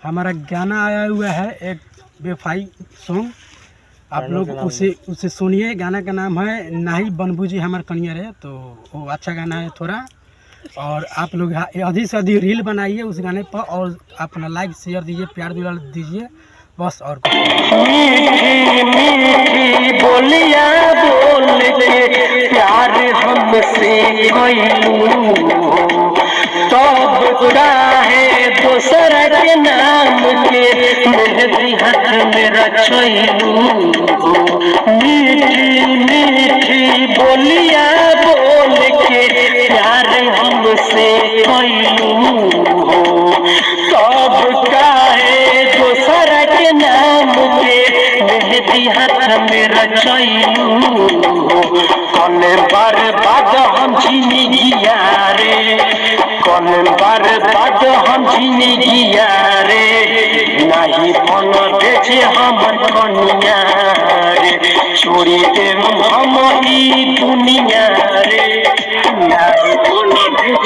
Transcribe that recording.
हमारा गाना आया हुआ है एक बेवफाई सॉन्ग, आप लोग उसे सुनिए। गाना का नाम है नाही बनबू जी हमार कनियर है, तो वो अच्छा गाना है थोड़ा। और आप लोग अधिक से अधिक रील बनाइए उस गाने पर और अपना लाइक शेयर दीजिए, प्यार दुलार दीजिए बस। और मीठी मीठी बोलिया बोल के प्यार हमसे कइलू, तब काहे दोसर के नाम के मेहंदी हाथ में रचैलू। मीठी मीठी बोलिया बोल के प्यार हमसे कइलू, तब काहे दोसर के नाम के मेहंदी हाथ में रचैलू। कौन बार बाद हम चीनी गिया रे, कौन बार बाद हम चीनी गिया रे, नहीं मन बेचे हमर कनिया रे, छोड़ी दे हम ई दुनिया रे।